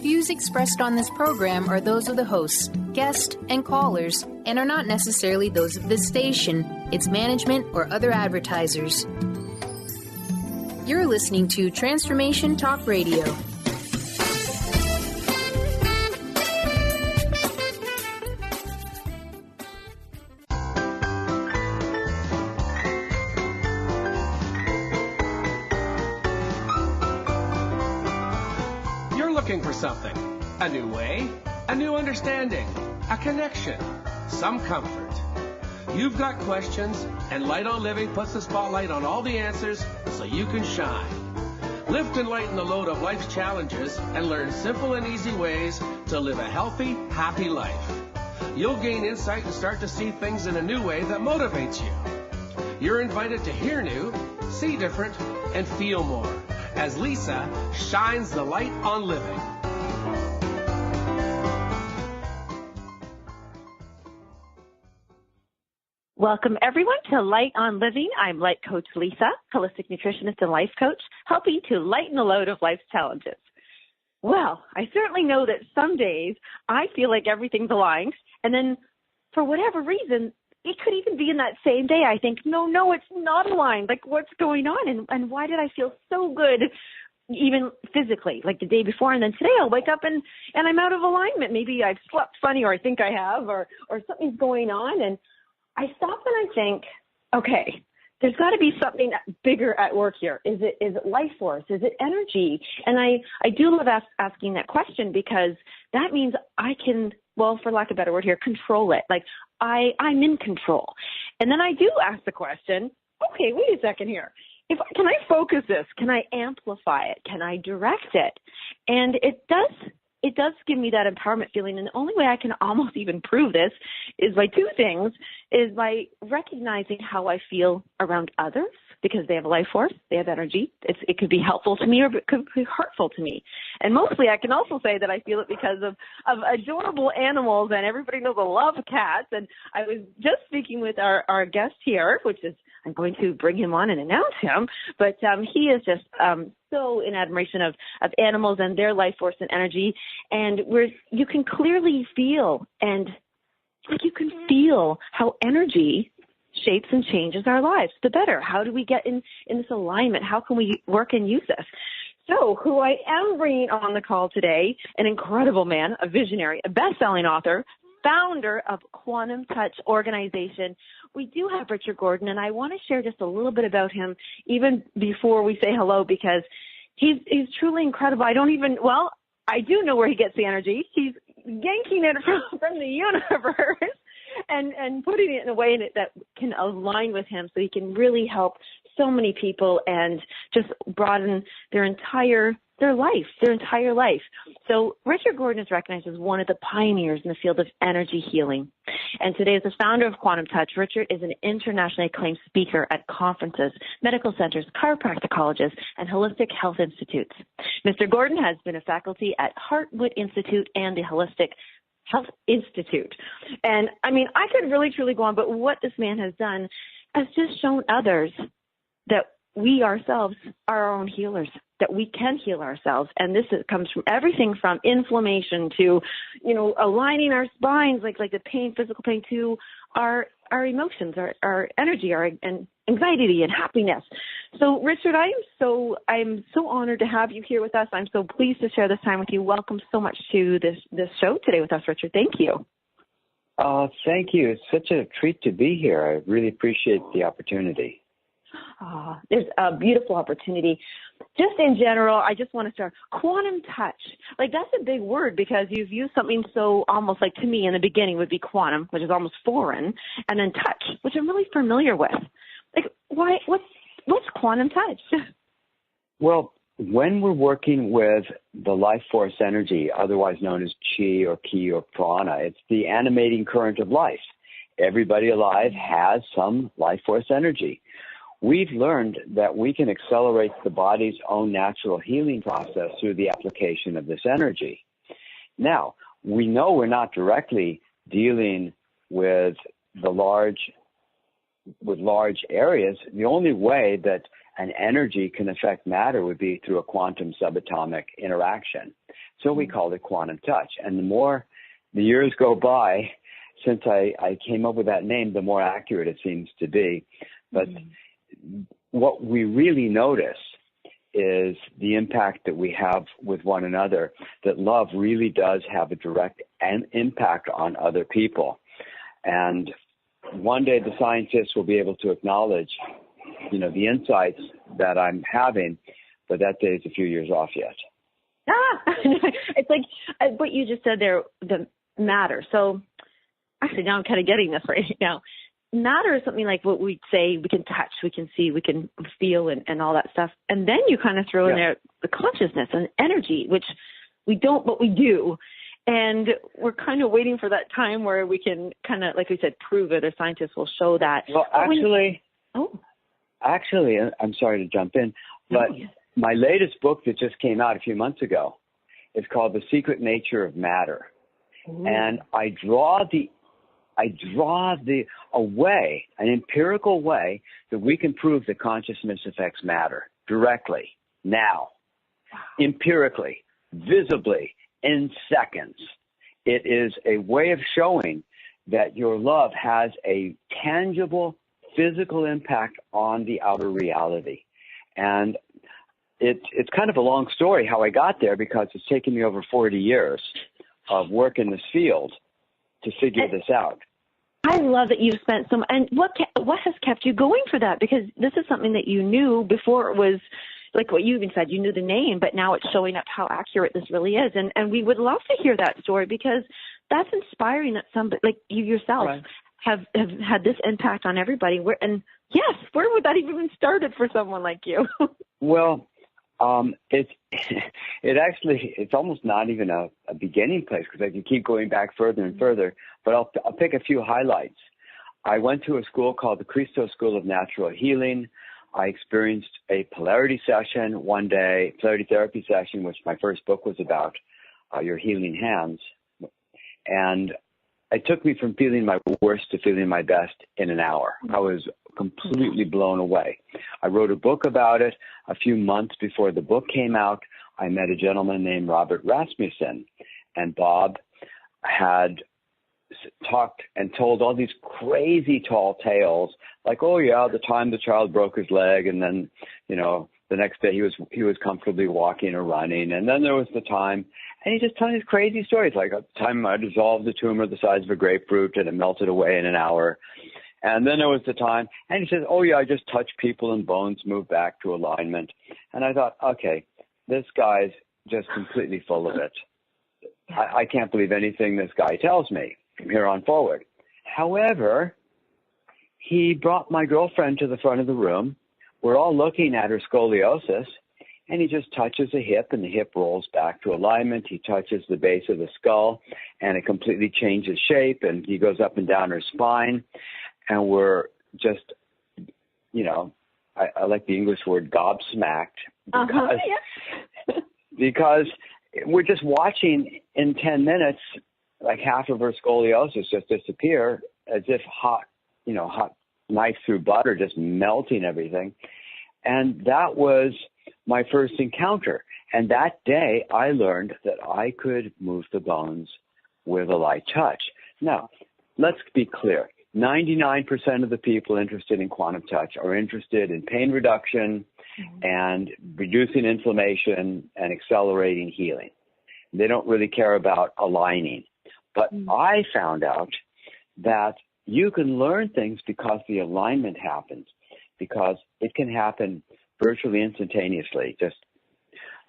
views expressed on this program are those of the hosts, guests, and callers, and are not necessarily those of this station, its management, or other advertisers. You're listening to Transformation Talk Radio. Looking for something, a new way, a new understanding, a connection, some comfort. You've got questions, and Lighten Living puts the spotlight on all the answers so you can shine. Lift and lighten the load of life's challenges and learn simple and easy ways to live a healthy, happy life. You'll gain insight and start to see things in a new way that motivates you. You're invited to hear new, see different, and feel more as Lisa shines the light on living. Welcome, everyone, to Light on Living. I'm Light Coach Lisa, holistic nutritionist and life coach, helping to lighten the load of life's challenges. Well, I certainly know that some days I feel like everything's aligned, and then for whatever reason, it could even be in that same day I think, no, it's not aligned. Like, what's going on? And why did I feel so good, even physically, like the day before? And then today I'll wake up and I'm out of alignment. Maybe I've slept funny, or I think I have, or something's going on. And I stop and I think, okay, there's got to be something bigger at work here. Is it life force? Is it energy? And I do love asking that question, because that means I can, well, for lack of a better word here, control it. Like, I'm in control. And then I do ask the question, okay, wait a second here. Can I focus this? Can I amplify it? Can I direct it? And it does give me that empowerment feeling. And the only way I can almost even prove this is by two things, is by recognizing how I feel around others, because they have a life force, they have energy. It could be helpful to me, or it could be hurtful to me. And mostly I can also say that I feel it because of adorable animals, and everybody knows I love cats. And I was just speaking with our guest here, which is, I'm going to bring him on and announce him, but he is just so in admiration of animals and their life force and energy. And you can clearly feel, and like you can feel how energy shapes and changes our lives. The better. How do we get in this alignment? How can we work and use this? So who I am bringing on the call today, an incredible man, a visionary, a best-selling author, founder of Quantum Touch organization. We do have Richard Gordon, and I want to share just a little bit about him even before we say hello, because he's truly incredible. I do know where he gets the energy. He's yanking it from the universe and putting it in a way that can align with him, so he can really help so many people and just broaden their entire life. So Richard Gordon is recognized as one of the pioneers in the field of energy healing. And today, as the founder of Quantum Touch, Richard is an internationally acclaimed speaker at conferences, medical centers, chiropractic colleges, and holistic health institutes. Mr. Gordon has been a faculty at Heartwood Institute and the Holistic Health Institute. And I mean, I could really, truly go on, but what this man has done has just shown others that we ourselves are our own healers, that we can heal ourselves. And this comes from everything from inflammation to, aligning our spines, like the pain, physical pain, to our emotions, our energy, our anxiety and happiness. So Richard, I'm so honored to have you here with us. I'm so pleased to share this time with you. Welcome so much to this show today with us, Richard. Thank you. Thank you. It's such a treat to be here. I really appreciate the opportunity. There's a beautiful opportunity. Just in general, I just want to start. Quantum touch. Like, that's a big word, because you've used something so almost like, to me in the beginning would be quantum, which is almost foreign, and then touch, which I'm really familiar with. Like, what's quantum touch? Well, when we're working with the life force energy, otherwise known as chi or ki or prana, it's the animating current of life. Everybody alive has some life force energy. We've learned that we can accelerate the body's own natural healing process through the application of this energy. Now, we know we're not directly dealing with large areas. The only way that an energy can affect matter would be through a quantum subatomic interaction. So we called it quantum touch. And the more the years go by since I came up with that name, the more accurate it seems to be. But what we really notice is the impact that we have with one another, that love really does have a direct impact on other people. And one day the scientists will be able to acknowledge, the insights that I'm having, but that day is a few years off yet. It's like what you just said there, the matter. So actually now I'm kind of getting this right now. Matter is something like what we'd say we can touch, we can see, we can feel and all that stuff. And then you kind of throw in there the consciousness and energy, which we don't, but we do. And we're kind of waiting for that time where we can kind of, like we said, prove it, or scientists will show that. Well, actually, I'm sorry to jump in, but my latest book that just came out a few months ago is called The Secret Nature of Matter. Ooh. And I draw a way, an empirical way, that we can prove that consciousness affects matter directly, now, empirically, visibly, in seconds. It is a way of showing that your love has a tangible, physical impact on the outer reality. And it's kind of a long story how I got there, because it's taken me over 40 years of work in this field to figure this out. I love that you've spent some, and what has kept you going for that? Because this is something that you knew before. It was like what you even said, you knew the name, but now it's showing up how accurate this really is. And we would love to hear that story, because that's inspiring that somebody like you yourself have had this impact on everybody. Where would that even been started for someone like you? Well, it's almost not even a beginning place, because I can keep going back further and further, but I'll pick a few highlights. I went to a school called the Cristo School of Natural Healing. I experienced a polarity session one day, polarity therapy session, which my first book was about, your healing hands. And it took me from feeling my worst to feeling my best in an hour. I was completely blown away. I wrote a book about it. A few months before the book came out, I met a gentleman named Robert Rasmussen, and Bob had talked and told all these crazy tall tales, like, oh yeah, the time the child broke his leg, and then, the next day he was comfortably walking or running, and then there was the time, and he just told these crazy stories, like the time I dissolved a tumor the size of a grapefruit and it melted away in an hour. And then there was the time, and he says, oh yeah, I just touch people and bones move back to alignment. And I thought, okay, this guy's just completely full of it. I can't believe anything this guy tells me from here on forward. However, he brought my girlfriend to the front of the room. We're all looking at her scoliosis, and he just touches a hip, and the hip rolls back to alignment. He touches the base of the skull, and it completely changes shape, and he goes up and down her spine. And we're just, I like the English word gobsmacked, because we're just watching in 10 minutes, like half of her scoliosis just disappear, as if hot knife through butter, just melting everything. And that was my first encounter. And that day I learned that I could move the bones with a light touch. Now, let's be clear. 99% of the people interested in quantum touch are interested in pain reduction and reducing inflammation and accelerating healing. They don't really care about aligning. But I found out that you can learn things because the alignment happens, because it can happen virtually instantaneously.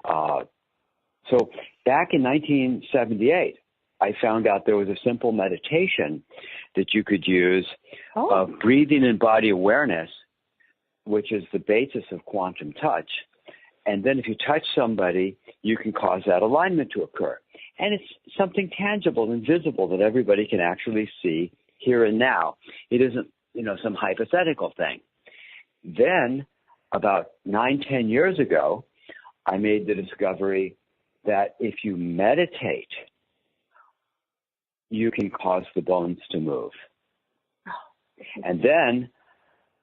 So back in 1978, I found out there was a simple meditation that you could use of breathing and body awareness, which is the basis of quantum touch. And then if you touch somebody, you can cause that alignment to occur. And it's something tangible and visible that everybody can actually see here and now. It isn't, some hypothetical thing. Then about 9-10 years ago, I made the discovery that if you meditate, you can cause the bones to move. And then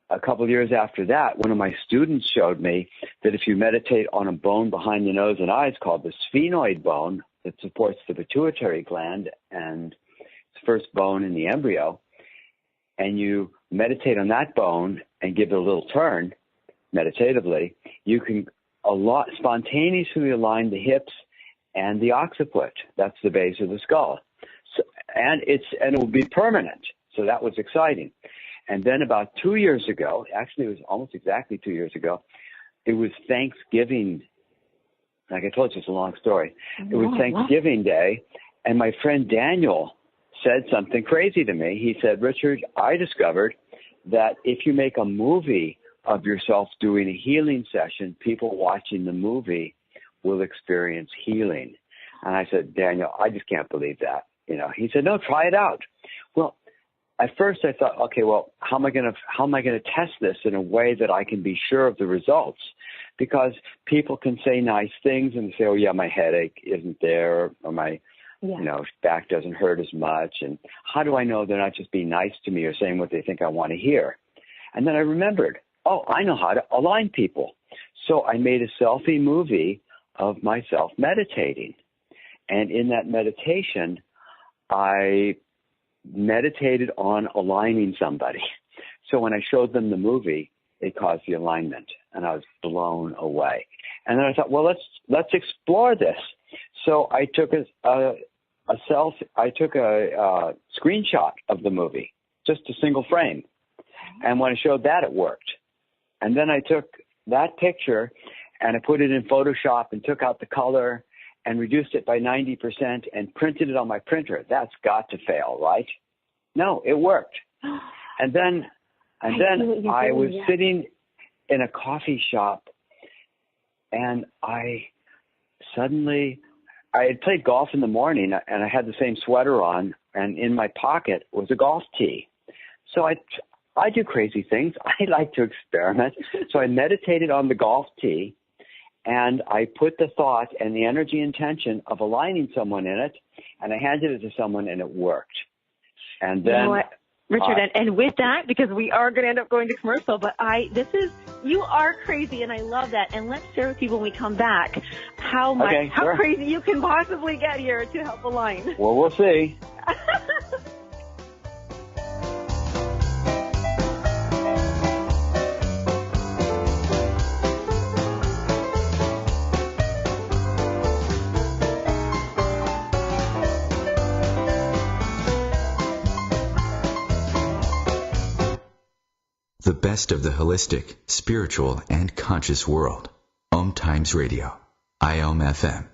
a couple of years after that, one of my students showed me that if you meditate on a bone behind the nose and eyes called the sphenoid bone, that supports the pituitary gland and it's the first bone in the embryo, and you meditate on that bone and give it a little turn meditatively, you can spontaneously align the hips and the occiput. That's the base of the skull. So, and it will be permanent. So that was exciting. And then about 2 years ago, actually it was almost exactly 2 years ago, it was Thanksgiving. Like I told you, it's a long story. It was Thanksgiving Day, and my friend Daniel said something crazy to me. He said, Richard, I discovered that if you make a movie of yourself doing a healing session, people watching the movie will experience healing. And I said, Daniel, I just can't believe that. You know, he said, no, try it out. Well, at first I thought, okay, well, how am I going to test this in a way that I can be sure of the results? Because people can say nice things and say, oh yeah, my headache isn't there, or my back doesn't hurt as much. And how do I know they're not just being nice to me or saying what they think I want to hear? And then I remembered, oh, I know how to align people. So I made a selfie movie of myself meditating. And in that meditation, I meditated on aligning somebody. So when I showed them the movie, it caused the alignment, and I was blown away. And then I thought, well, let's explore this. So I took a screenshot of the movie, just a single frame. And when I showed that, it worked. And then I took that picture and I put it in Photoshop and took out the color and reduced it by 90% and printed it on my printer. That's got to fail, right? No, it worked. And then I was sitting in a coffee shop, and I had played golf in the morning, and I had the same sweater on, and in my pocket was a golf tee. So I do crazy things. I like to experiment. So I meditated on the golf tee, and I put the thought and the energy intention of aligning someone in it, and I handed it to someone, and it worked. And then, you know what, Richard, and with that, because we are going to end up going to commercial, but you are crazy, and I love that. And let's share with people when we come back how crazy you can possibly get here to help align. Well, we'll see. The best of the holistic, spiritual, and conscious world. Om Times Radio. IOM FM.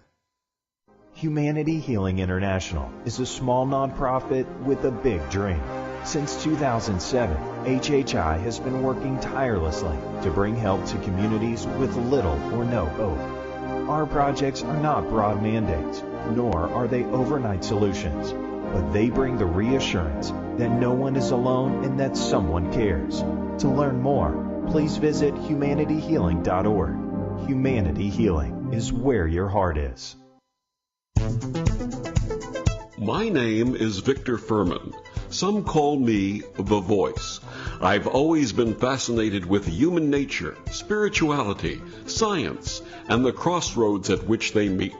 Humanity Healing International is a small nonprofit with a big dream. Since 2007, HHI has been working tirelessly to bring help to communities with little or no hope. Our projects are not broad mandates, nor are they overnight solutions, but they bring the reassurance that no one is alone and that someone cares. To learn more, please visit humanityhealing.org. Humanity Healing is where your heart is. My name is Victor Furman. Some call me the Voice. I've always been fascinated with human nature, spirituality, science, and the crossroads at which they meet.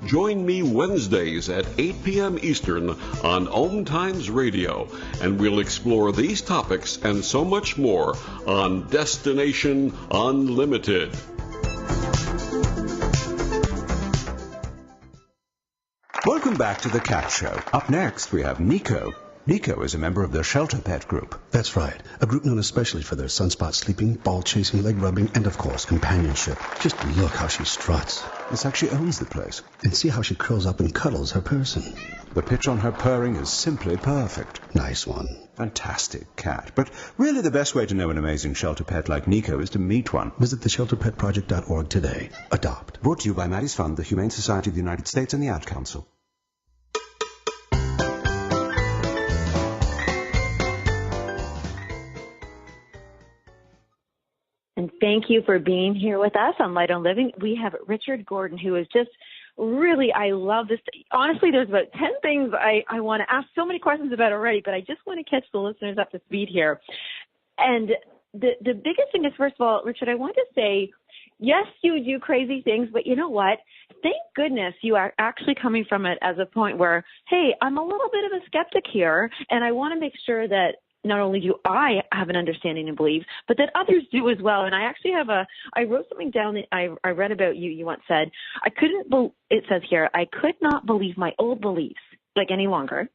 Join me Wednesdays at 8 p.m. Eastern on Om Times Radio, and we'll explore these topics and so much more on Destination Unlimited. Welcome back to The Cat Show. Up next, we have Nico. Nico is a member of the Shelter Pet Group. That's right. A group known especially for their sunspot sleeping, ball chasing, leg rubbing, and of course, companionship. Just look how she struts. It's like she owns the place. And see how she curls up and cuddles her person. The pitch on her purring is simply perfect. Nice one. Fantastic cat. But really the best way to know an amazing shelter pet like Nico is to meet one. Visit theshelterpetproject.org today. Adopt. Brought to you by Maddie's Fund, the Humane Society of the United States, and the Ad Council. And thank you for being here with us on Light on Living. We have Richard Gordon, who is just really, I love this. Honestly, there's about 10 things I want to ask so many questions about already, but I just want to catch the listeners up to speed here. And the biggest thing is, first of all, Richard, I want to say, Yes, you do crazy things, but you know what? Thank goodness you are actually coming from it as a point where, hey, I'm a little bit of a skeptic here, and I want to make sure that not only do I have an understanding and belief, but that others do as well. And I actually I wrote something down that I read about you. You once said, it says here, I could not believe my old beliefs like any longer,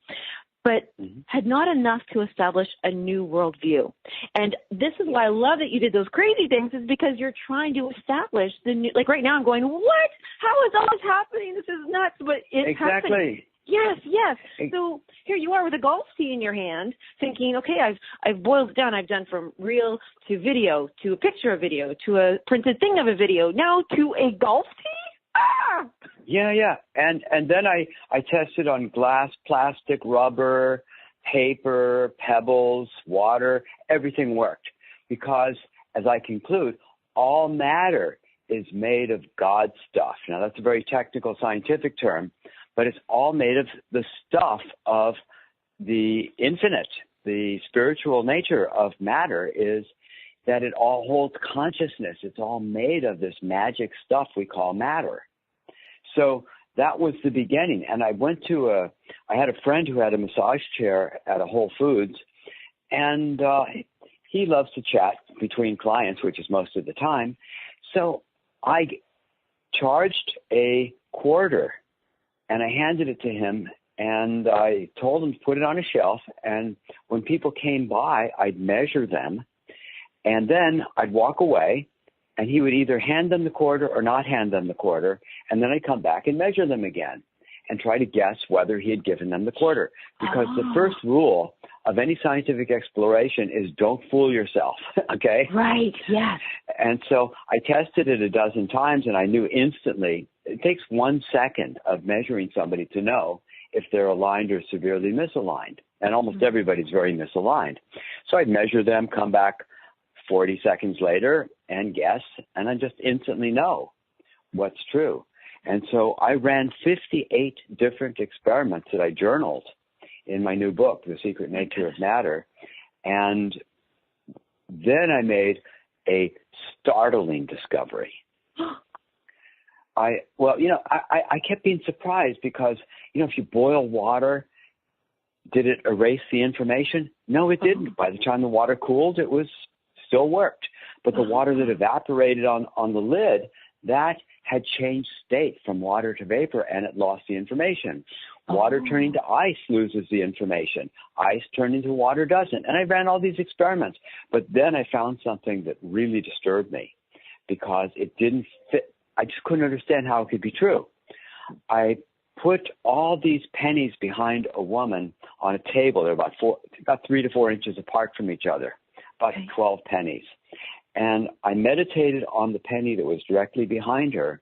but had not enough to establish a new worldview. And this is why I love that you did those crazy things, is because you're trying to establish the new, like right now I'm going, what? How is all this happening? This is nuts, but it's happening. Yes. So here you are with a golf tee in your hand thinking, okay, I've boiled it down. I've done from reel to video to a picture of video to a printed thing of a video, now to a golf tee? Ah! Yeah. And then I tested on glass, plastic, rubber, paper, pebbles, water. Everything worked because, as I conclude, all matter is made of God stuff. Now, that's a very technical scientific term, but it's all made of the stuff of the infinite. The spiritual nature of matter is that it all holds consciousness. It's all made of this magic stuff we call matter. So that was the beginning. And I had a friend who had a massage chair at a Whole Foods, and he loves to chat between clients, which is most of the time. So I charged a quarter, and I handed it to him, and I told him to put it on a shelf. And when people came by, I'd measure them, and then I'd walk away, and he would either hand them the quarter or not hand them the quarter, and then I'd come back and measure them again and try to guess whether he had given them the quarter. Because the first rule of any scientific exploration is don't fool yourself, okay? Right, yes. And so I tested it a dozen times, and I knew instantly. It takes 1 second of measuring somebody to know if they're aligned or severely misaligned. And almost everybody's very misaligned. So I'd measure them, come back 40 seconds later and guess, and I just instantly know what's true. And so I ran 58 different experiments that I journaled in my new book, The Secret Nature of Matter. And then I made a startling discovery. I kept being surprised because, if you boil water, did it erase the information? No, it didn't. By the time the water cooled, it still worked. But the water that evaporated on the lid, that had changed state from water to vapor, and it lost the information. Water turning to ice loses the information. Ice turning to water doesn't. And I ran all these experiments. But then I found something that really disturbed me because it didn't fit. I just couldn't understand how it could be true. I put all these pennies behind a woman on a table. They're about 3 to 4 inches apart from each other, about 12 pennies. And I meditated on the penny that was directly behind her.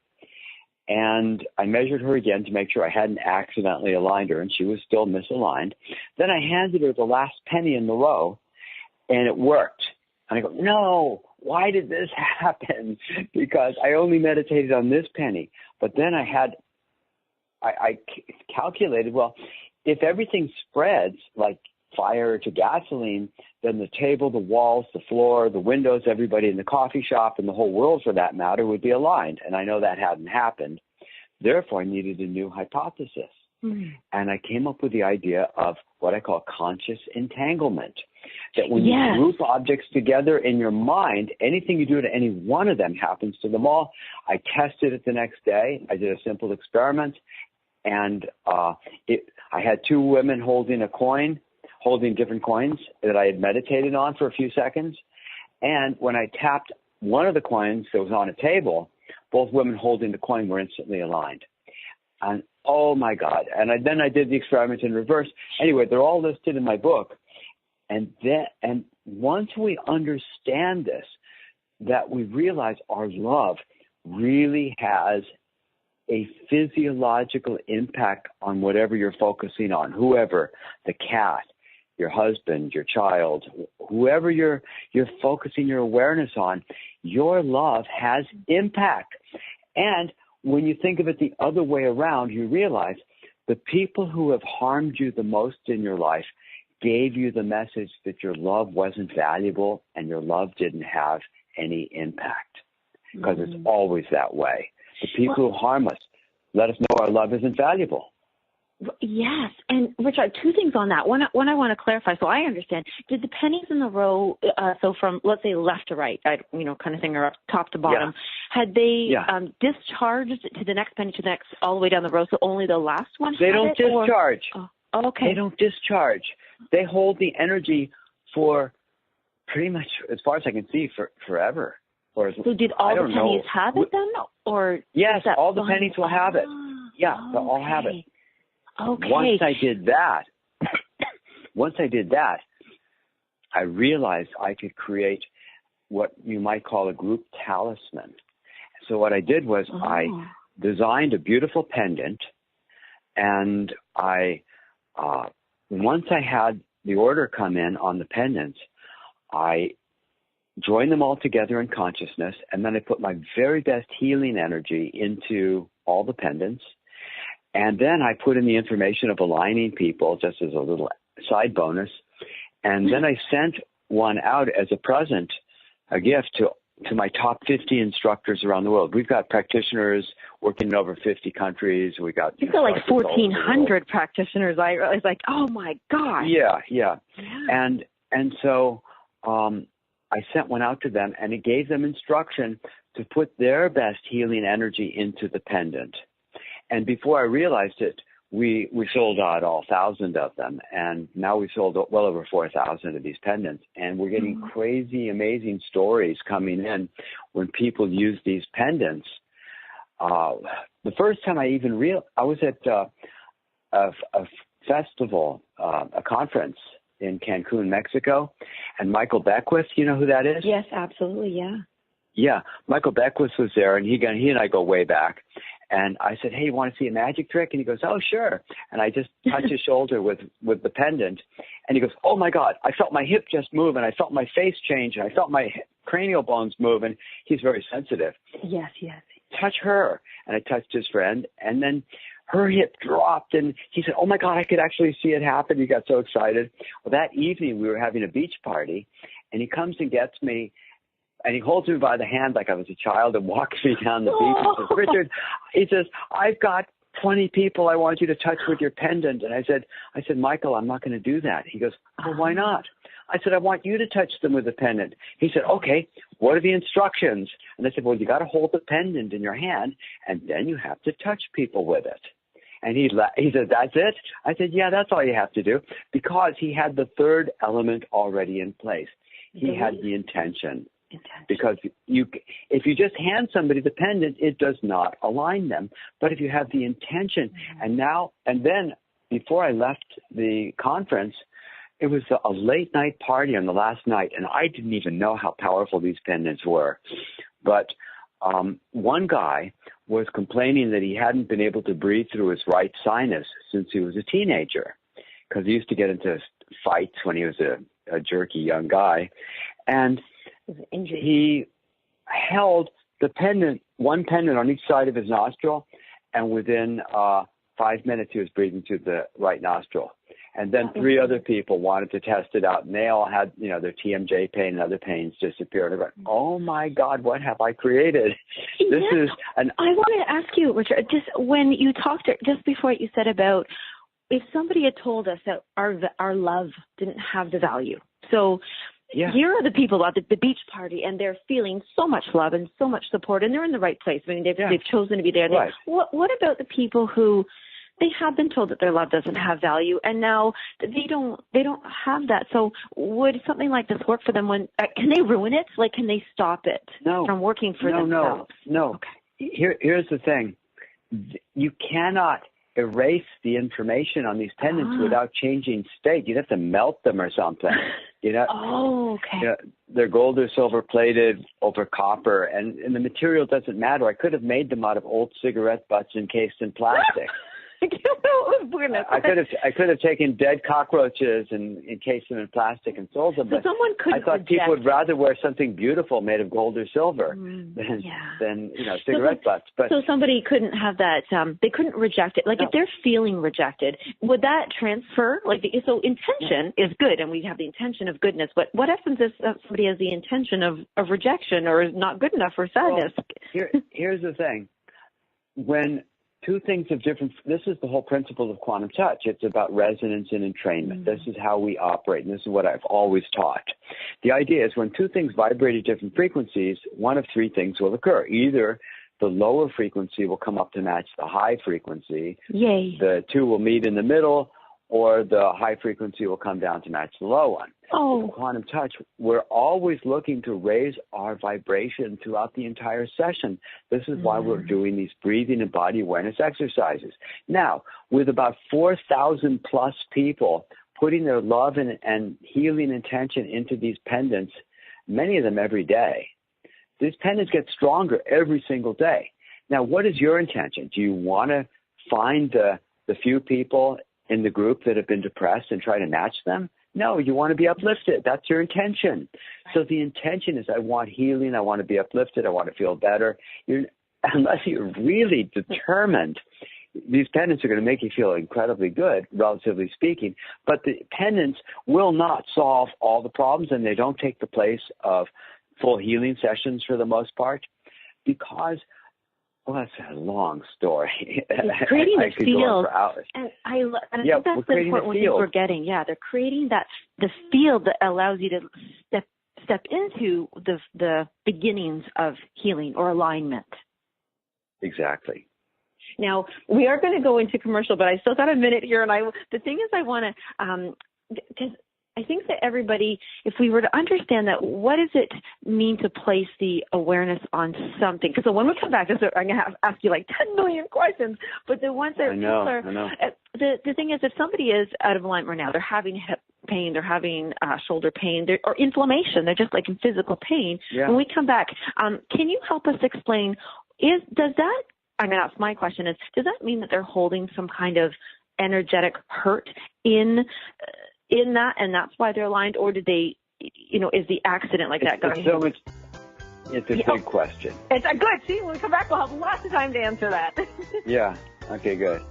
And I measured her again to make sure I hadn't accidentally aligned her, and she was still misaligned. Then I handed her the last penny in the row, and it worked. And I go, no, why did this happen? Because I only meditated on this penny. But then I calculated, well, if everything spreads like fire to gasoline, then the table, the walls, the floor, the windows, everybody in the coffee shop, and the whole world for that matter would be aligned. And I know that hadn't happened. Therefore, I needed a new hypothesis. And I came up with the idea of what I call conscious entanglement. That when you group objects together in your mind, anything you do to any one of them happens to them all. I tested it the next day. I did a simple experiment, and I had 2 women holding different coins that I had meditated on for a few seconds. And when I tapped one of the coins that was on a table, both women holding the coin were instantly aligned. And oh my God. And then I did the experiment in reverse. Anyway, they're all listed in my book. And once we understand this, that we realize our love really has a physiological impact on whatever you're focusing on, whoever, the cat, your husband, your child, whoever you're focusing your awareness on, your love has impact. And when you think of it the other way around, you realize the people who have harmed you the most in your life gave you the message that your love wasn't valuable and your love didn't have any impact. because it's always that way. The people who harm us let us know our love isn't valuable. Yes. And Richard, two things on that. One I want to clarify so I understand. Did the pennies in the row, so from, let's say, left to right, kind of thing, or up top to bottom, had they discharged to the next penny, to the next, all the way down the row, so only the last one They don't discharge. Oh, okay. They don't discharge. They hold the energy for pretty much, as far as I can see, forever. So did all the pennies have it then? Or yes, all the pennies will have it. Yeah, they'll all have it. Okay. Once I did that, I realized I could create what you might call a group talisman. So what I did was I designed a beautiful pendant, and I once I had the order come in on the pendants, I joined them all together in consciousness, and then I put my very best healing energy into all the pendants. And then I put in the information of aligning people just as a little side bonus. And then I sent one out as a present, a gift to my top 50 instructors around the world. We've got practitioners working in over 50 countries. You've got like 1,400 practitioners. I was like, oh my God. Yeah. And so I sent one out to them, and it gave them instruction to put their best healing energy into the pendant. And before I realized it, we sold out all 1,000 of them, and now we've sold well over 4,000 of these pendants, and we're getting crazy, amazing stories coming in when people use these pendants. The first time I was at a festival, a conference in Cancun, Mexico, and Michael Beckwith, you know who that is? Yes, absolutely, yeah. Yeah, Michael Beckwith was there, and he and I go way back. And I said, hey, you want to see a magic trick? And he goes, oh, sure. And I just touched his shoulder with the pendant. And he goes, oh, my God, I felt my hip just move, and I felt my face change, and I felt my cranial bones move. And he's very sensitive. Yes. Touch her. And I touched his friend. And then her hip dropped, and he said, oh, my God, I could actually see it happen. He got so excited. Well, that evening we were having a beach party, and he comes and gets me. And he holds me by the hand like I was a child and walks me down the beach. He says, Richard, he says, I've got 20 people I want you to touch with your pendant. And I said, Michael, I'm not going to do that. He goes, well, why not? I said, I want you to touch them with the pendant. He said, okay, what are the instructions? And I said, well, you got to hold the pendant in your hand, and then you have to touch people with it. And he said, that's it? I said, yeah, that's all you have to do, because he had the third element already in place. He had the intention. Because if you just hand somebody the pendant, it does not align them. But if you have the intention, and then before I left the conference, it was a late night party on the last night, and I didn't even know how powerful these pendants were. But one guy was complaining that he hadn't been able to breathe through his right sinus since he was a teenager, because he used to get into fights when he was a jerky young guy. And he held the pendant, one pendant on each side of his nostril, and within 5 minutes he was breathing through the right nostril. And then 3 other people wanted to test it out, and they all had, their TMJ pain and other pains disappear. And I went, oh my God, what have I created? This is I want to ask you, Richard, just when you talked, just before you said about if somebody had told us that our love didn't have the value. So here are the people at the beach party, and they're feeling so much love and so much support, and they're in the right place. I mean, they've chosen to be there. Right. What about the people who they have been told that their love doesn't have value, and now they don't have that? So would something like this work for them? Can they ruin it? Like, can they stop it from working for themselves? No. Okay. Here's the thing: you cannot erase the information on these pendants without changing state. You'd have to melt them or something. Oh, okay. They're gold or silver plated over copper, and the material doesn't matter. I could have made them out of old cigarette butts encased in plastic. I could have taken dead cockroaches and encased them in plastic and sold them. So but someone could I thought people would rather wear something beautiful made of gold or silver than cigarette butts. But so somebody couldn't have that. They couldn't reject it. Like if they're feeling rejected, would that transfer? Like so, intention is good, and we have the intention of goodness. But what happens if somebody has the intention of rejection or is not good enough or sadness? Well, here's the thing. When two things of different, this is the whole principle of quantum touch. It's about resonance and entrainment. This is how we operate, and this is what I've always taught. The idea is when two things vibrate at different frequencies, one of three things will occur. Either the lower frequency will come up to match the high frequency. Yay. The two will meet in the middle, or the high frequency will come down to match the low one. Oh. With quantum touch, we're always looking to raise our vibration throughout the entire session. This is why we're doing these breathing and body awareness exercises. Now, with about 4,000 plus people putting their love and healing intention into these pendants, many of them every day, these pendants get stronger every single day. Now, what is your intention? Do you want to find the few people in the group that have been depressed and try to match them? No, you want to be uplifted. That's your intention. So the intention is I want healing. I want to be uplifted. I want to feel better. Unless you're really determined, these pendants are going to make you feel incredibly good, relatively speaking. But the pendants will not solve all the problems, and they don't take the place of full healing sessions for the most part because – well, that's a long story. It's creating a field. And I think that's the important thing we're getting. Yeah, they're creating the field that allows you to step into the beginnings of healing or alignment. Exactly. Now, we are going to go into commercial, but I still got a minute here. And the thing is I want to because I think that everybody, if we were to understand that, what does it mean to place the awareness on something? Because when we come back, I'm going to ask you like 10 million questions. But the ones that I know. The thing is, if somebody is out of alignment right now, they're having hip pain, they're having shoulder pain, or inflammation, they're just like in physical pain. Yeah. When we come back, can you help us explain? Does my question is, does that mean that they're holding some kind of energetic hurt in that, and that's why they're aligned, or did they, is the accident like that going? It's a big question. It's a good. See, when we come back, we'll have lots of time to answer that. Yeah. Okay. Good.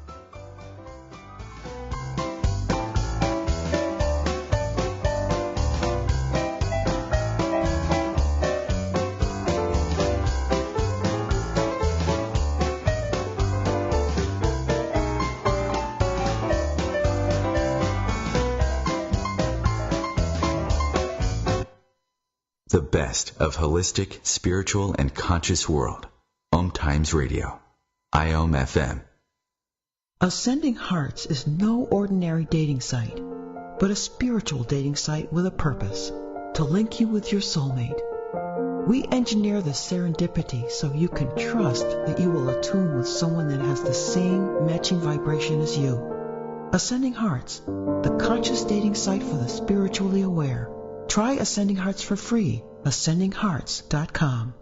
The best of holistic, spiritual, and conscious world. Om Times Radio. IOM FM. Ascending Hearts is no ordinary dating site, but a spiritual dating site with a purpose, to link you with your soulmate. We engineer the serendipity so you can trust that you will attune with someone that has the same matching vibration as you. Ascending Hearts, the conscious dating site for the spiritually aware. Try Ascending Hearts for free. AscendingHearts.com.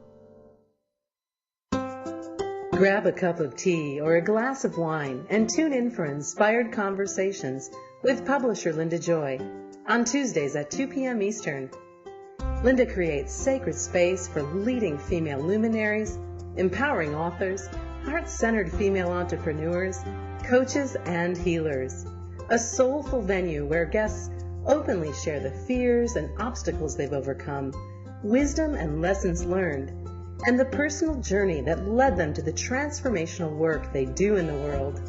Grab a cup of tea or a glass of wine and tune in for Inspired Conversations with publisher Linda Joy on Tuesdays at 2 p.m. Eastern. Linda creates sacred space for leading female luminaries, empowering authors, heart-centered female entrepreneurs, coaches, and healers. A soulful venue where guests openly share the fears and obstacles they've overcome, wisdom and lessons learned, and the personal journey that led them to the transformational work they do in the world.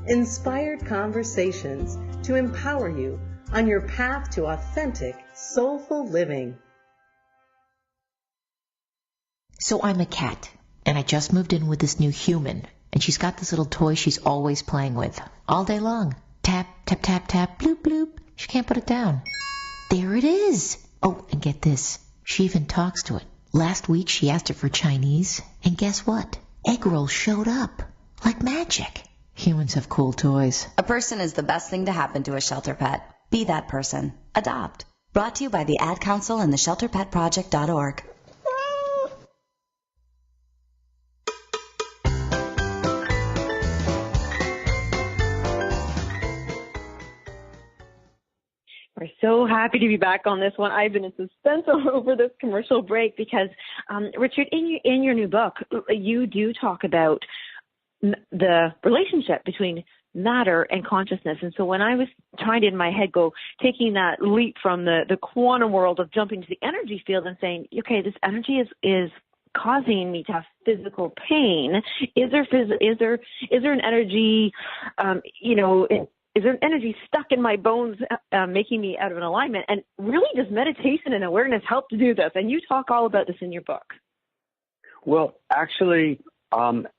Inspired Conversations to empower you on your path to authentic, soulful living. So I'm a cat, and I just moved in with this new human, and she's got this little toy she's always playing with, all day long. Tap, tap, tap, tap, bloop, bloop. She can't put it down. There it is. Oh, and get this. She even talks to it. Last week she asked it for Chinese, and guess what? Egg rolls showed up. Like magic. Humans have cool toys. A person is the best thing to happen to a shelter pet. Be that person. Adopt. Brought to you by the Ad Council and the ShelterPetProject.org. We're so happy to be back on this one. I've been in suspense over this commercial break because, Richard, in your new book, you do talk about the relationship between matter and consciousness. And so when I was trying to, in my head, go taking that leap from the quantum world of jumping to the energy field and saying, okay, this energy is causing me to have physical pain. Is there an energy, is there an energy stuck in my bones making me out of an alignment? And really, does meditation and awareness help to do this? And you talk all about this in your book. Well, actually,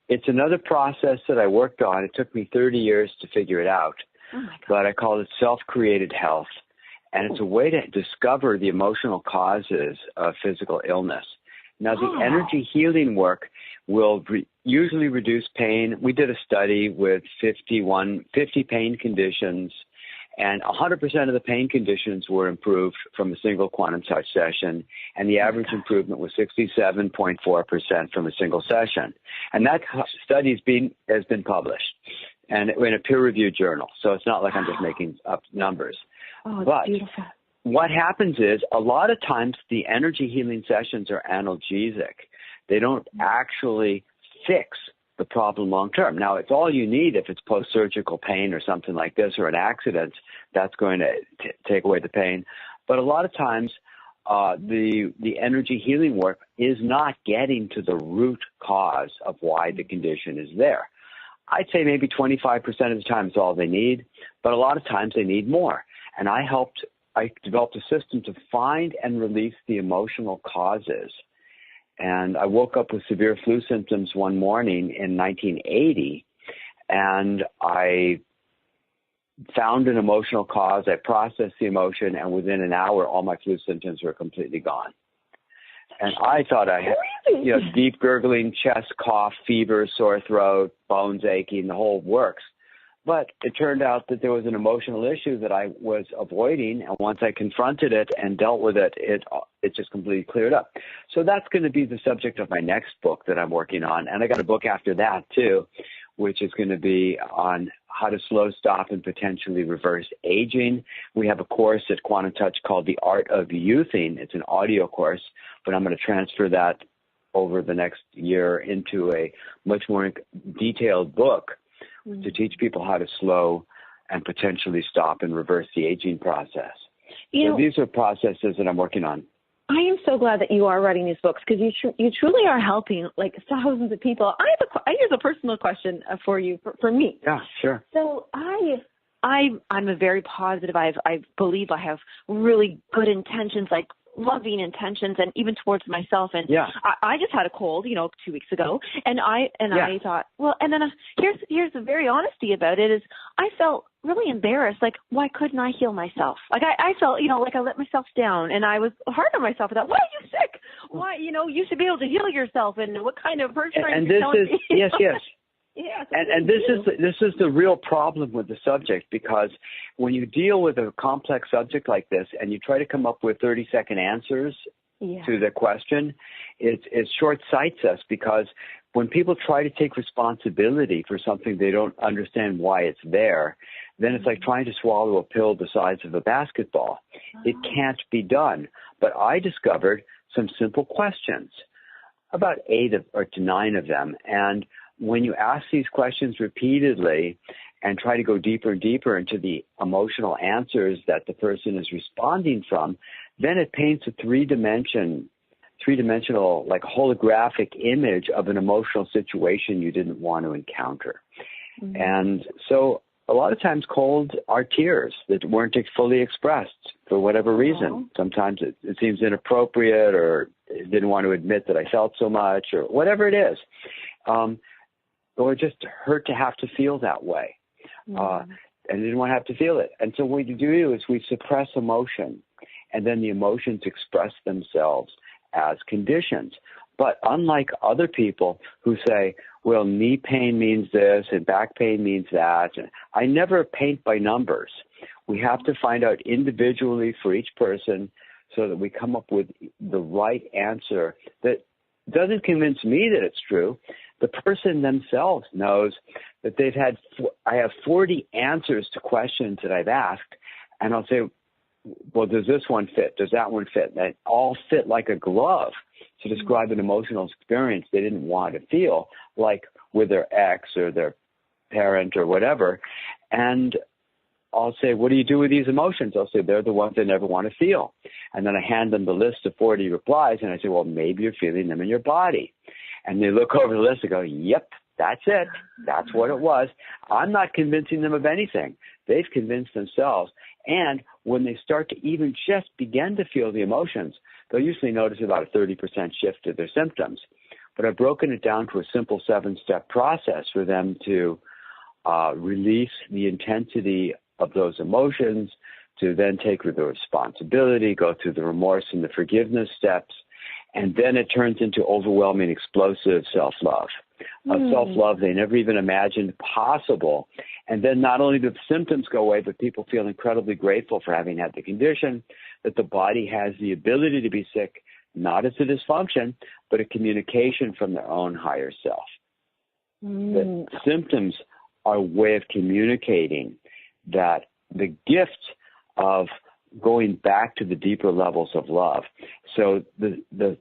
it's another process that I worked on. It took me 30 years to figure it out, but I call it self-created health. And it's a way to discover the emotional causes of physical illness. Now, the energy healing work will usually reduce pain. We did a study with 50 pain conditions, and 100% of the pain conditions were improved from a single quantum touch session, and the average improvement was 67.4% from a single session. And that study has been published, and in a peer-reviewed journal. So it's not like I'm just making up numbers. Oh, it's beautiful. What happens is a lot of times the energy healing sessions are analgesic. They don't actually fix the problem long term. Now, it's all you need if it's post-surgical pain or something like this or an accident. That's going to take away the pain. But a lot of times the energy healing work is not getting to the root cause of why the condition is there. I'd say maybe 25% of the time is all they need, but a lot of times they need more. And I developed a system to find and release the emotional causes. And I woke up with severe flu symptoms one morning in 1980, and I found an emotional cause. I processed the emotion, and within an hour, all my flu symptoms were completely gone. And I thought I had, deep gurgling, chest cough, fever, sore throat, bones aching, the whole works. But it turned out that there was an emotional issue that I was avoiding, and once I confronted it and dealt with it, it just completely cleared up. So that's going to be the subject of my next book that I'm working on, and I got a book after that too, which is going to be on how to slow, stop, and potentially reverse aging. We have a course at Quantum Touch called The Art of Youthing. It's an audio course, but I'm going to transfer that over the next year into a much more detailed book to teach people how to slow and potentially stop and reverse the aging process. So these are processes that I'm working on. I am so glad that you are writing these books because you truly are helping like thousands of people. Here's a personal question for you, for me. Yeah, sure. So I'm a very positive. I believe I have really good intentions, like loving intentions, and even towards myself. And I just had a cold, 2 weeks ago, and I thought, well, and then here's the very honesty about it is I felt really embarrassed. Like, why couldn't I heal myself? Like I felt, like I let myself down, and I was hard on myself. I thought, why are you sick? Why, you should be able to heal yourself. And what kind of person are you telling me? Yes. Yeah, and this is the real problem with the subject, because when you deal with a complex subject like this and you try to come up with 30-second answers to the question, it short-sights us, because when people try to take responsibility for something they don't understand why it's there, then it's like trying to swallow a pill the size of a basketball. It can't be done. But I discovered some simple questions, about 8 to 9 of them, and when you ask these questions repeatedly and try to go deeper and deeper into the emotional answers that the person is responding from, then it paints a three-dimensional, like holographic image of an emotional situation you didn't want to encounter. Mm-hmm. And so a lot of times colds are tears that weren't fully expressed for whatever reason. Sometimes it seems inappropriate, or didn't want to admit that I felt so much, or whatever it is. Or just hurt to have to feel that way. And didn't want to have to feel it. And so what we do is we suppress emotion, and then the emotions express themselves as conditions. But unlike other people who say, well, knee pain means this and back pain means that, I never paint by numbers. We have to find out individually for each person so that we come up with the right answer that doesn't convince me that it's true. The person themselves knows that I have 40 answers to questions that I've asked, and I'll say, well, does this one fit? Does that one fit? They all fit like a glove to describe an emotional experience they didn't want to feel, like with their ex or their parent or whatever. And I'll say, what do you do with these emotions? I'll say, they're the ones I never want to feel. And then I hand them the list of 40 replies, and I say, well, maybe you're feeling them in your body. And they look over the list and go, yep, that's it. That's what it was. I'm not convincing them of anything. They've convinced themselves. And when they start to even just begin to feel the emotions, they'll usually notice about a 30% shift to their symptoms. But I've broken it down to a simple 7-step process for them to release the intensity of those emotions, to then take the responsibility, go through the remorse and the forgiveness steps, and then it turns into overwhelming, explosive self-love. Self-love they never even imagined possible. And then not only do the symptoms go away, but people feel incredibly grateful for having had the condition, that the body has the ability to be sick, not as a dysfunction, but a communication from their own higher self. The symptoms are a way of communicating that the gift of going back to the deeper levels of love. So the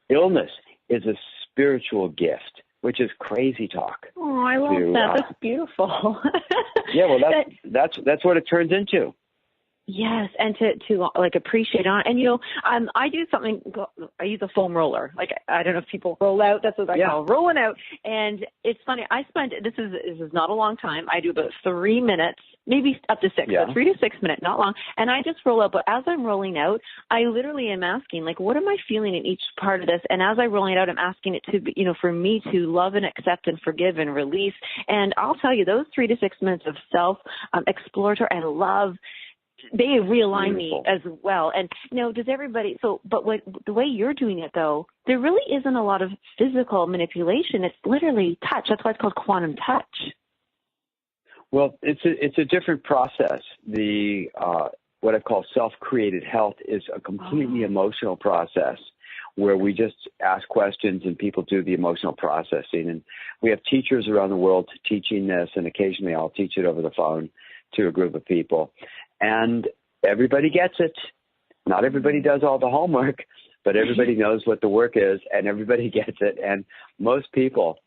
illness is a spiritual gift, which is crazy talk. Oh, I love that. That's beautiful. Yeah, well, that's what it turns into. Yes, and to like appreciate on, and you know, I do something. I use a foam roller. Like I don't know if people roll out. That's what I call rolling out. And it's funny. I spend this is not a long time. I do about 3 minutes, maybe up to 6, but 3 to 6 minutes, not long. And I just roll out. But as I'm rolling out, I literally am asking, like, what am I feeling in each part of this? And as I'm rolling it out, I'm asking it to, you know, for me to love and accept and forgive and release. And I'll tell you, those 3 to 6 minutes of self exploratory and love, they realign me as well. And you know, does everybody? So, but the way you're doing it, though, there really isn't a lot of physical manipulation. It's literally touch. That's why it's called quantum touch. Well, it's a different process. The what I call self-created health is a completely emotional process where we just ask questions and people do the emotional processing. And we have teachers around the world teaching this, and occasionally I'll teach it over the phone to a group of people. And everybody gets it. Not everybody does all the homework, but everybody knows what the work is, and everybody gets it. And most people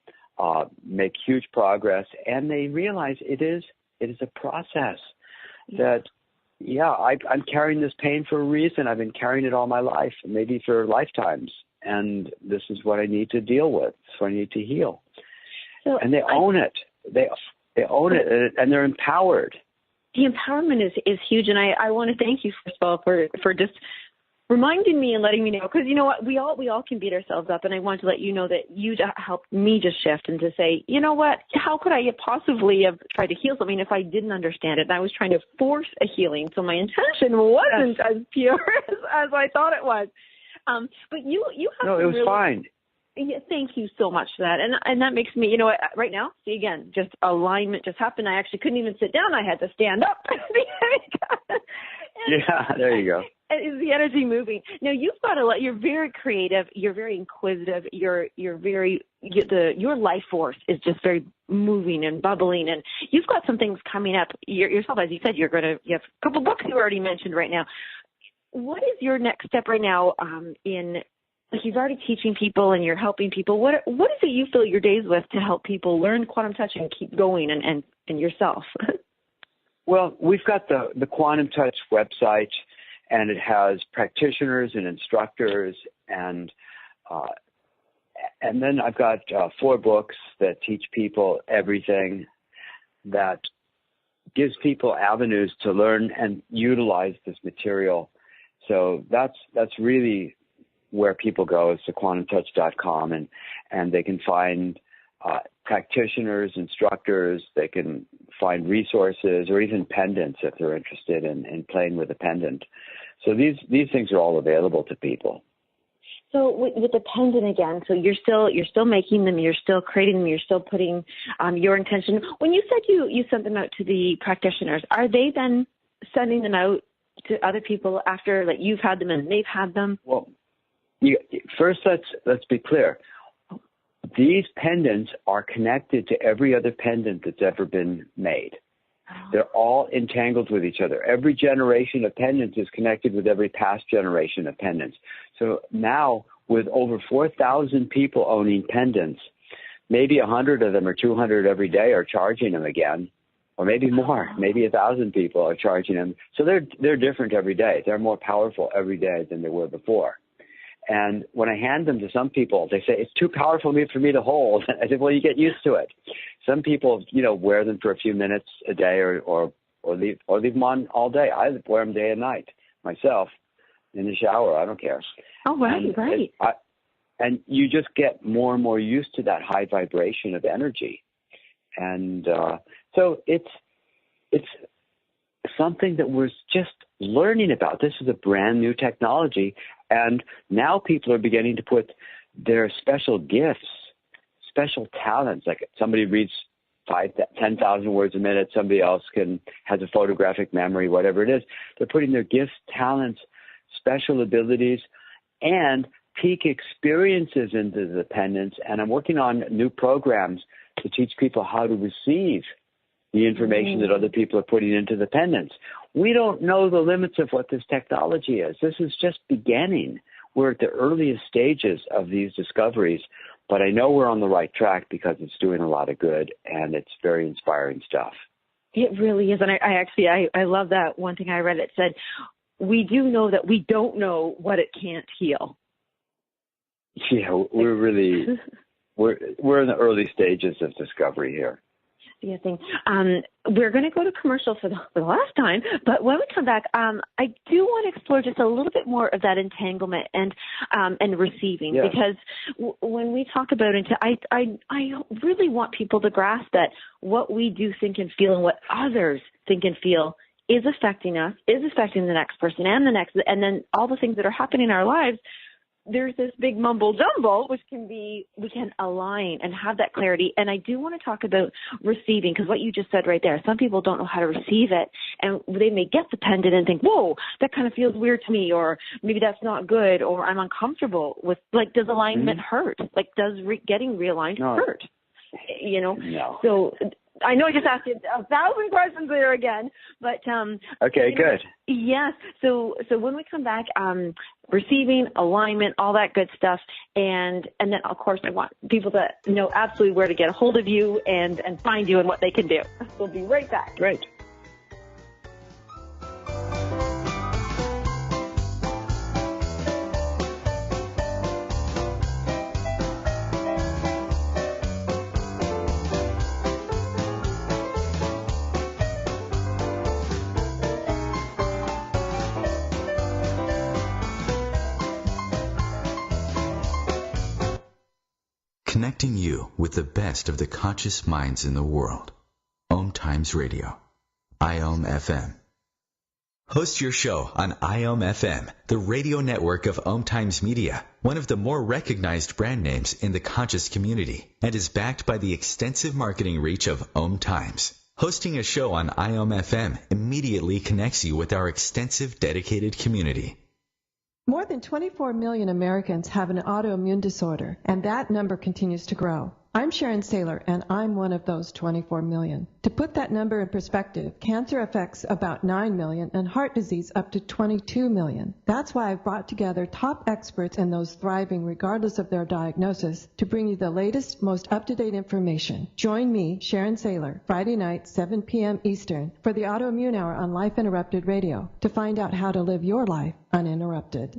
make huge progress, and they realize it is a process that, I'm carrying this pain for a reason. I've been carrying it all my life, maybe for lifetimes, and this is what I need to deal with. So I need to heal. So and they own it. They own it, and they're empowered. The empowerment is huge, and I want to thank you first of all for just reminding me and letting me know, because you know what, we all can beat ourselves up, and I want to let you know that you helped me just shift and to say, you know what, how could I possibly have tried to heal something if I didn't understand it? And I was trying to force a healing, so my intention wasn't as pure as I thought it was. But you have no, it was fine. Yeah, thank you so much for that. And that makes me, you know what, right now, see again, just alignment just happened. I actually couldn't even sit down. I had to stand up. Yeah, there you go. Is the energy moving? Now you've got a lot. You're very creative. You're very inquisitive. Your life force is just very moving and bubbling. And you've got some things coming up yourself, as you said. You have a couple books you already mentioned right now. What is your next step right now like you've already teaching people and you're helping people. What is it you fill your days with to help people learn quantum touch and keep going and yourself? Well, we've got the Quantum Touch website, and it has practitioners and instructors, and then I've got 4 books that teach people everything, that gives people avenues to learn and utilize this material. So that's really where people go, is to quantumtouch.com, and they can find practitioners, instructors, they can find resources, or even pendants if they're interested in playing with a pendant. So these things are all available to people. So with the pendant again, so you're still making them, you're still creating them, you're still putting your intention. When you said you sent them out to the practitioners, are they then sending them out to other people after, like, you've had them and they've had them? Well, first, let's be clear. These pendants are connected to every other pendant that's ever been made. They're all entangled with each other. Every generation of pendants is connected with every past generation of pendants. So now, with over 4,000 people owning pendants, maybe 100 of them or 200 every day are charging them again, or maybe more. Maybe 1,000 people are charging them. So they're different every day. They're more powerful every day than they were before. And when I hand them to some people, they say, it's too powerful for me to hold. I said, well, you get used to it. Some people, wear them for a few minutes a day or leave them on all day. I wear them day and night myself in the shower. I don't care. Oh, right. And you just get more and more used to that high vibration of energy. And so it's something that we're just learning about. This is a brand new technology. And now people are beginning to put their special gifts, special talents, like somebody reads 10,000 words a minute, somebody else has a photographic memory, whatever it is. They're putting their gifts, talents, special abilities, and peak experiences into the pendants. And I'm working on new programs to teach people how to receive the information that other people are putting into the pendants. We don't know the limits of what this technology is. This is just beginning. We're at the earliest stages of these discoveries, but I know we're on the right track because it's doing a lot of good and it's very inspiring stuff. It really is. And I love that one thing I read. It said, we do know that we don't know what it can't heal. Yeah, we're really, we're in the early stages of discovery here. Yeah, thing. We're going to go to commercial for the last time, but when we come back, I do want to explore just a little bit more of that entanglement and receiving, because when we talk about it, I really want people to grasp that what we do think and feel and what others think and feel is affecting us, is affecting the next person and the next, and then all the things that are happening in our lives. There's this big mumble jumble, which we can align and have that clarity. And I do want to talk about receiving, because what you just said right there, some people don't know how to receive it, and they may get the pendant and think, whoa, that kind of feels weird to me, or maybe that's not good, or I'm uncomfortable with, like, does alignment hurt? Like, does getting realigned hurt? No. So I know I just asked you 1,000 questions there again, but okay, good. Yes. So when we come back, receiving, alignment, all that good stuff, and then of course I want people to know absolutely where to get a hold of you and find you and what they can do. We'll be right back. Great. Connecting you with the best of the conscious minds in the world. Om Times Radio. IOM FM. Host your show on IOM FM, the radio network of Om Times Media, one of the more recognized brand names in the conscious community, and is backed by the extensive marketing reach of Om Times. Hosting a show on IOM FM immediately connects you with our extensive dedicated community. More than 24 million Americans have an autoimmune disorder, and that number continues to grow. I'm Sharon Saylor, and I'm one of those 24 million. To put that number in perspective, cancer affects about 9 million and heart disease up to 22 million. That's why I've brought together top experts and those thriving regardless of their diagnosis to bring you the latest, most up-to-date information. Join me, Sharon Saylor, Friday night, 7 p.m. Eastern, for the Autoimmune Hour on Life Interrupted Radio to find out how to live your life uninterrupted.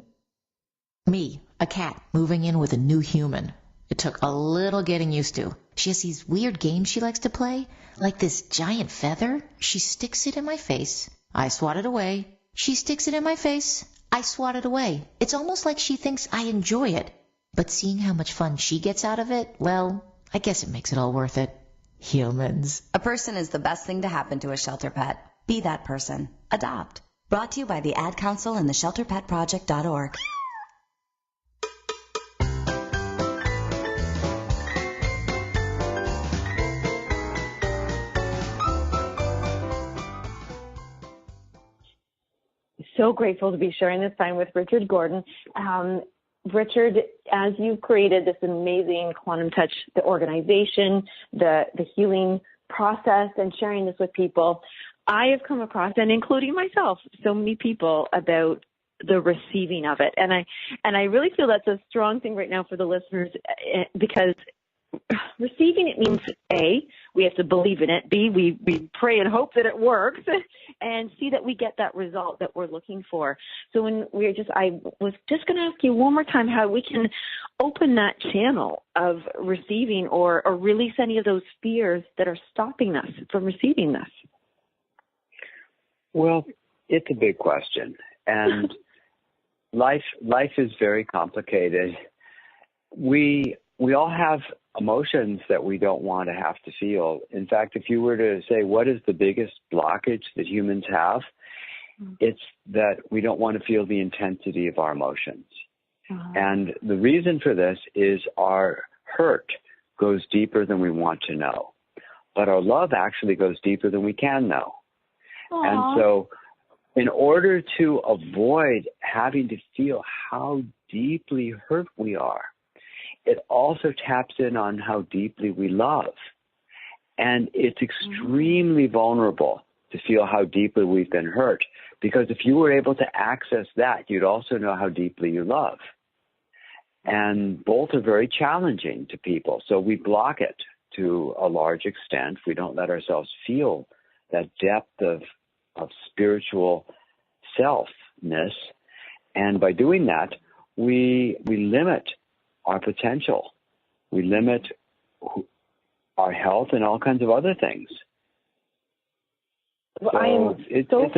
Me, a cat, moving in with a new human. It took a little getting used to. She has these weird games she likes to play, like this giant feather. She sticks it in my face. I swat it away. She sticks it in my face. I swat it away. It's almost like she thinks I enjoy it. But seeing how much fun she gets out of it, well, I guess it makes it all worth it. Humans. A person is the best thing to happen to a shelter pet. Be that person. Adopt. Brought to you by the Ad Council and the ShelterPetProject.org. So grateful to be sharing this time with Richard Gordon. Richard, as you've created this amazing Quantum Touch, the organization, the healing process and sharing this with people, I have come across, and including myself, so many people about the receiving of it. And I really feel that's a strong thing right now for the listeners, because receiving it means A, we have to believe in it. B, we pray and hope that it works, and C, that we get that result that we're looking for. So when I was just going to ask you one more time how we can open that channel of receiving or release any of those fears that are stopping us from receiving this. Well, it's a big question, and life is very complicated. We all have emotions that we don't want to have to feel. In fact, if you were to say, what is the biggest blockage that humans have? It's that we don't want to feel the intensity of our emotions. And the reason for this is our hurt goes deeper than we want to know. But our love actually goes deeper than we can know. And so in order to avoid having to feel how deeply hurt we are, it also taps in on how deeply we love. And it's extremely vulnerable to feel how deeply we've been hurt, because if you were able to access that, you'd also know how deeply you love. And both are very challenging to people. So we block it to a large extent. We don't let ourselves feel that depth of spiritual selfness. And by doing that, we limit our potential. We limit our health and all kinds of other things. Well, so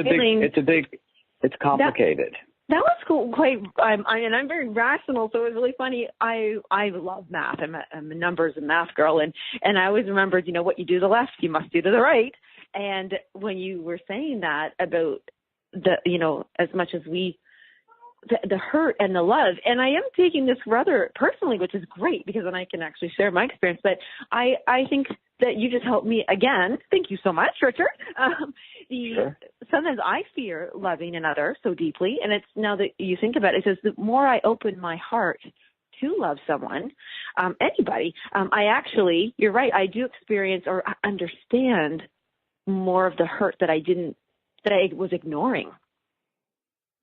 it's complicated. That was quite, and I'm very rational, so it was really funny. I love math. I'm a numbers and math girl, and I always remembered, what you do to the left, you must do to the right. And when you were saying that about as much as the hurt and the love, and I am taking this rather personally, which is great because then I can actually share my experience. But I think that you just helped me again. Thank you so much, Richard. Sure. Sometimes I fear loving another so deeply, and it's now that you think about it, it says the more I open my heart to love someone, anybody, you're right, I do experience or understand more of the hurt that I was ignoring.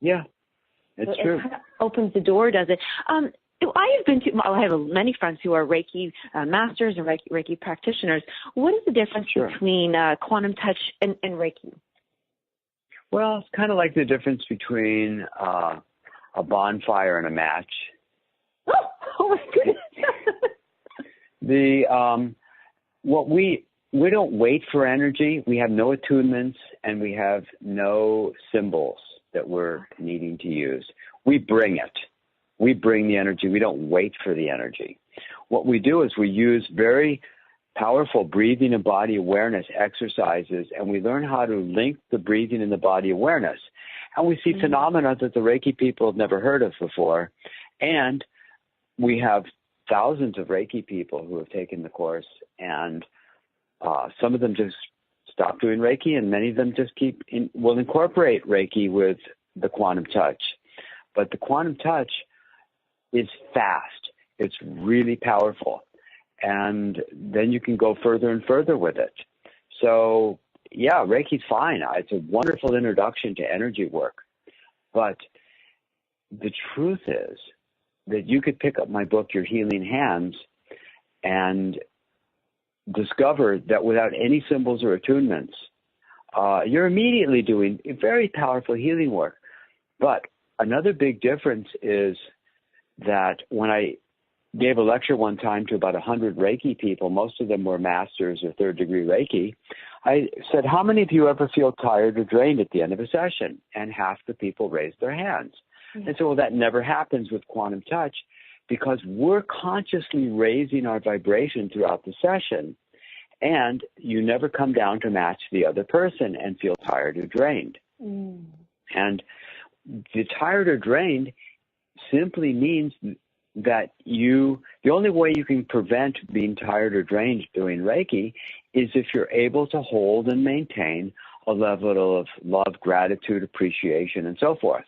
Yeah. It's true. It kind of opens the door, does it? I have many friends who are Reiki masters and Reiki practitioners. What is the difference between quantum touch and Reiki? Well, it's kind of like the difference between a bonfire and a match. Oh my goodness. We don't wait for energy. We have no attunements and we have no symbols that we're needing to use. We bring it. We bring the energy. We don't wait for the energy. What we do is we use very powerful breathing and body awareness exercises, and we learn how to link the breathing and the body awareness. And we see phenomena that the Reiki people have never heard of before. And we have thousands of Reiki people who have taken the course, and some of them just stop doing Reiki, and many of them just will incorporate Reiki with the quantum touch. But the quantum touch is fast. It's really powerful. And then you can go further and further with it. So, yeah, Reiki's fine. It's a wonderful introduction to energy work. But the truth is that you could pick up my book, Your Healing Hands, and discover that without any symbols or attunements, you're immediately doing very powerful healing work. But another big difference is that when I gave a lecture one time to about 100 Reiki people, most of them were masters or third degree Reiki, I said, how many of you ever feel tired or drained at the end of a session? And half the people raised their hands. And so, well, that never happens with quantum touch, because we're consciously raising our vibration throughout the session, and you never come down to match the other person and feel tired or drained. And the tired or drained simply means that the only way you can prevent being tired or drained doing Reiki is if you're able to hold and maintain a level of love, gratitude, appreciation, and so forth.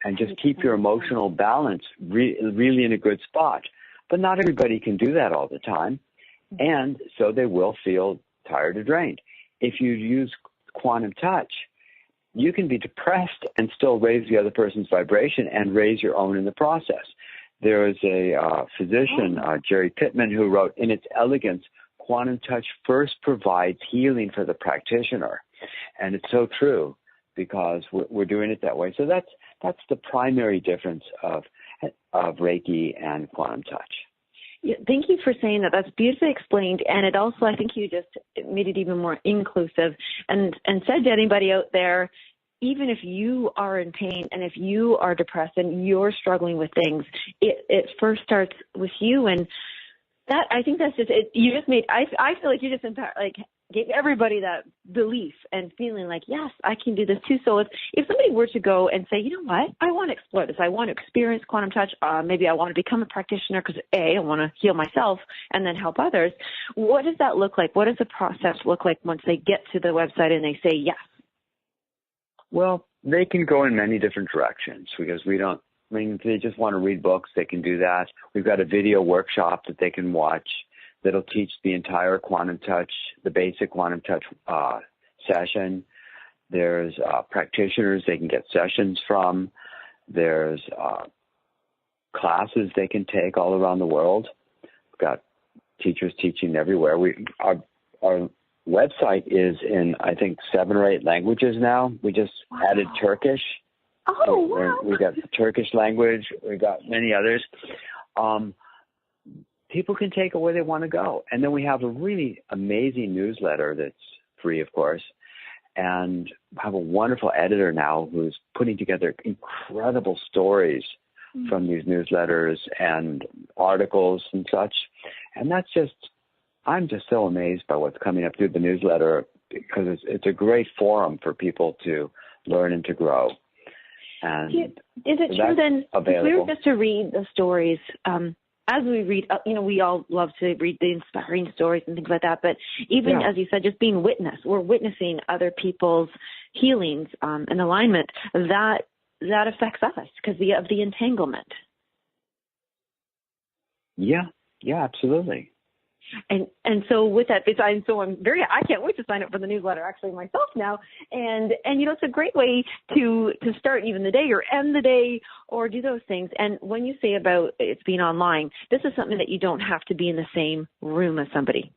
And just keep your emotional balance really in a good spot. But not everybody can do that all the time. And so they will feel tired or drained. If you use quantum touch, you can be depressed and still raise the other person's vibration and raise your own in the process. There is a physician, Jerry Pittman, who wrote, "In its elegance, quantum touch first provides healing for the practitioner." And it's so true, because we're doing it that way. So that's the primary difference of Reiki and quantum touch. Yeah, thank you for saying that. That's beautifully explained. And it also, I think you just made it even more inclusive and said to anybody out there, even if you are in pain and if you are depressed and you're struggling with things, it first starts with you. And that, I think that's just it. You just made, I feel like you just gave everybody that belief and feeling like, yes, I can do this too. So if somebody were to go and say, you know what, I want to explore this, I want to experience quantum touch, maybe I want to become a practitioner because I want to heal myself and then help others. What does that look like? What does the process look like once they get to the website and they say yes? Well, they can go in many different directions, because if they just want to read books, they can do that. We've got a video workshop that they can watch that'll teach the entire quantum touch, the basic quantum touch session. There's practitioners they can get sessions from. There's classes they can take all around the world. We've got teachers teaching everywhere. Our website is in, I think, 7 or 8 languages now. We just added Turkish. Oh, wow. We got the Turkish language. We got many others. People can take it where they want to go. And then we have a really amazing newsletter that's free, of course, and have a wonderful editor now who's putting together incredible stories from these newsletters and articles and such. And I'm just so amazed by what's coming up through the newsletter, because it's a great forum for people to learn and to grow. And is it true then, if we were just to read the stories, as we read, we all love to read the inspiring stories and things like that, but even, as you said, just being we're witnessing other people's healings and alignment, that affects us because of the entanglement. Yeah, absolutely. And so with that, I can't wait to sign up for the newsletter actually myself now. And it's a great way to start even the day or end the day or do those things. And when you say about it's being online, this is something that you don't have to be in the same room as somebody.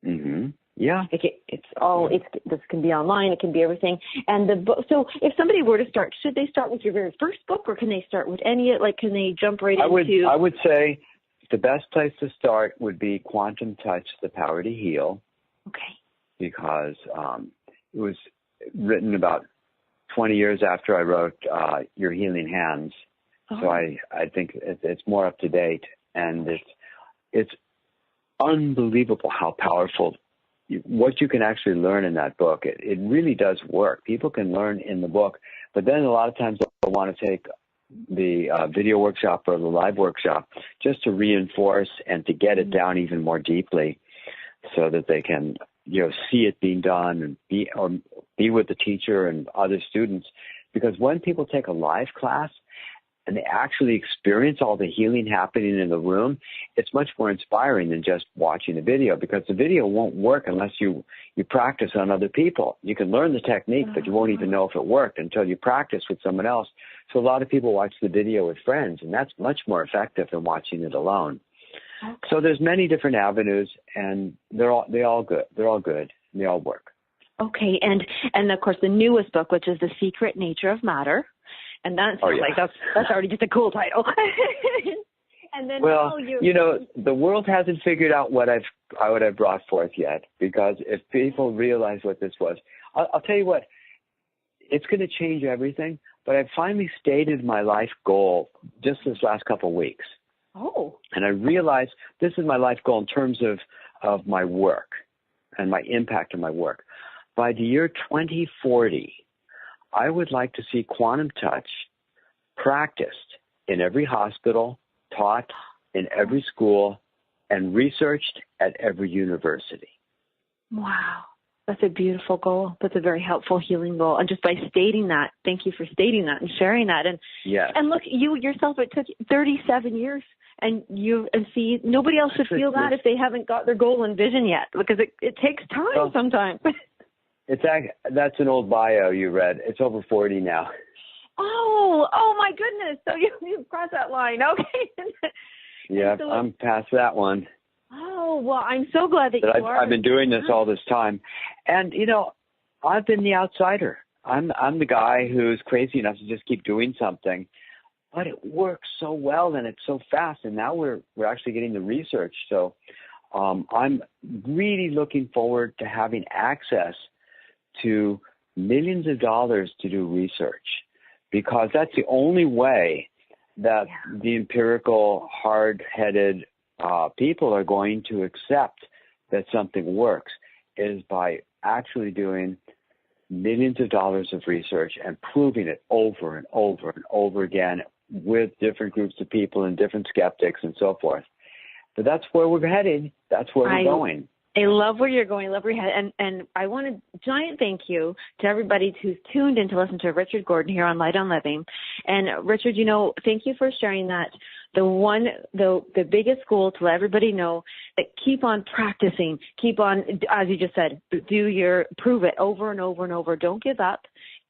Mm-hmm. Yeah. This can be online. It can be everything. And so if somebody were to start, should they start with your very first book, or can they start with any, can they jump right into? I would say the best place to start would be Quantum Touch, The Power to Heal. Okay. Because it was written about 20 years after I wrote Your Healing Hands. Oh. So I think it's more up to date. And it's unbelievable how powerful, what you can actually learn in that book. It really does work. People can learn in the book, but then a lot of times they'll want to take the video workshop or the live workshop just to reinforce and to get it down even more deeply, so that they can see it being done and be with the teacher and other students. Because when people take a live class and they actually experience all the healing happening in the room, it's much more inspiring than just watching the video, because the video won't work unless you practice on other people. You can learn the technique, but you won't even know if it worked until you practice with someone else. So a lot of people watch the video with friends, and that's much more effective than watching it alone. Okay. So there's many different avenues, and they're all good. They're all good. And they all work. Okay, and of course the newest book, which is The Secret Nature of Matter. And that's that's already just a cool title. And then the world hasn't figured out what I've brought forth yet, because if people realize what this was, I'll tell you what, it's going to change everything. But I've finally stated my life goal just this last couple of weeks. Oh. And I realized this is my life goal in terms of my work and my impact on my work. By the year 2040, I would like to see quantum touch practiced in every hospital, taught in every school, and researched at every university. Wow. That's a beautiful goal. That's a very helpful healing goal. And just by stating that, thank you for stating that and sharing that. And yes. And look, you yourself, it took 37 years. And see, nobody else should feel that if they haven't got their goal and vision yet, because it takes time sometimes. That's an old bio you read. It's over 40 now. Oh my goodness. So you've crossed that line. Okay. Yeah, so I'm past that one. Oh, well, I'm so glad that you are. I've been doing this all this time. And, I've been the outsider. I'm the guy who's crazy enough to just keep doing something. But it works so well and it's so fast. And now we're actually getting the research. So I'm really looking forward to having access to millions of dollars to do research, because that's the only way that the empirical, hard-headed people are going to accept that something works, is by actually doing millions of dollars of research and proving it over and over and over again with different groups of people and different skeptics and so forth. But that's where we're headed. That's where we're going. I love where you're going. I love where you're headed. And I want a giant thank you to everybody who's tuned in to listen to Richard Gordon here on Light on Living. And Richard, thank you for sharing that. The biggest goal to let everybody know that keep on practicing, keep on, as you just said, prove it over and over and over. Don't give up.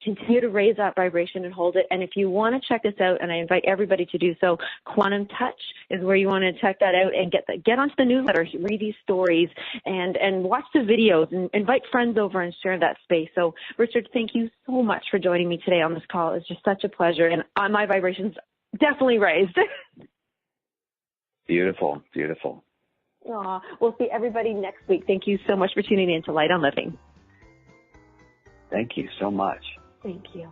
Continue to raise that vibration and hold it. And if you want to check this out, and I invite everybody to do so, Quantum Touch is where you want to check that out and get onto the newsletter, read these stories, and watch the videos, and invite friends over and share that space. So, Richard, thank you so much for joining me today on this call. It's just such a pleasure, and my vibrations definitely raised. Beautiful, beautiful. Aw, we'll see everybody next week. Thank you so much for tuning in to Light on Living. Thank you so much. Thank you.